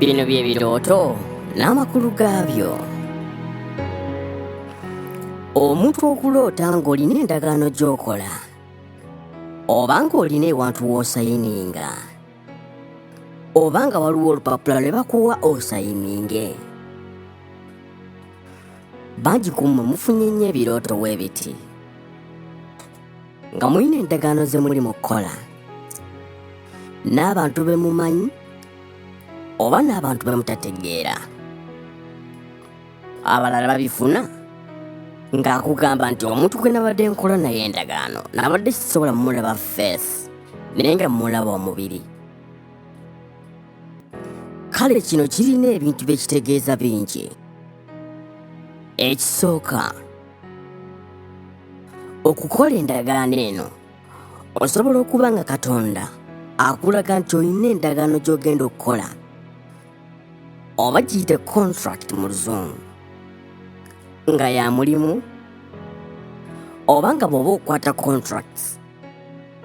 Bino bye birooto n'amakulu gaabyo. Omuntu okuloota ng'olina endagaano gy'okola oba ng'olina ewantu w'osayininga oba nga waliwo olupapula lwe bakuwa osayininge. Bangi ku mmwe mufunye nnyo ebirooto bwe biti nga mulina endagaano ze muli mu kukola n'abantu be mumanyi oba n'abantu be mutategeera. Abalala babifuna ng'akugamba nti omuntu gwe nabadde nkola naye endagaano nabadde sisobola mulaba feesi naye nga mulaba omubiri. Kale kino kirina ebintu bye kitegeeza bingi. Ekisooka, okukola endagaano eno osobola okuba nga Katonda akulaga nti olina endagaano gy'ogenda okukola, oba giyite contract mu luzungu, nga ya mulimu oba nga bw'oba okukwata contracts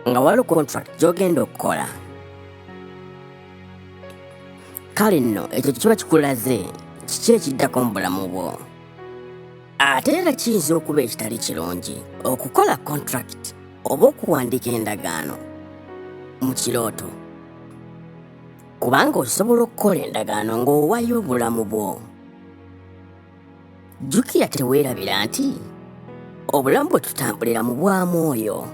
nga waliwo contract gy'ogenda okukola. Kale nno ekyo kiba kikulaze kiki ekiddako mu bulamu bwo. Ate era kiyinza okuba ekitali kirungi okukola contract oba okuwandiika endagaano mu kirooto, kubanga osobola okukola endagaano ng'owaayo obulamu bwo. Jjukira teweerabira nti obulamu bwe tutambulira mu bwa mwoyo.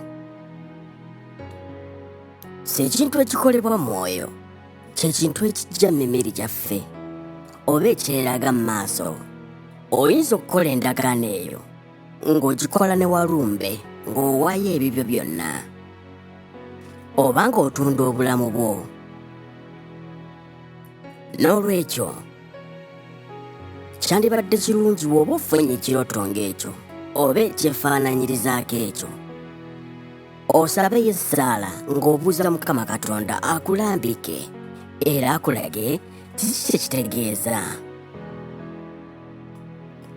Si ekintu ekikolebwa mwoyo, ky'ekintu ekijja mu mimiri gyaffe oba ekyeraga mu maaso. Oyinza okukola endagaano eyo ng'ogikola ne walumbe ng'owaayo ebibyo byonna, oba ng'otunda obulamu bwo. N'olwekyo kyandibadde kirungi bw'oba ofunye ekirooto ng'ekyo oba ekyefaananyirizaako ekyo, osabeyo essaala ng'obuuza Mukama Katonda akulambike era akulage kiki kye kitegeeza.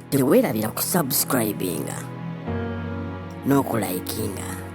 Teweerabira kusubscribinga n'okulayikinga.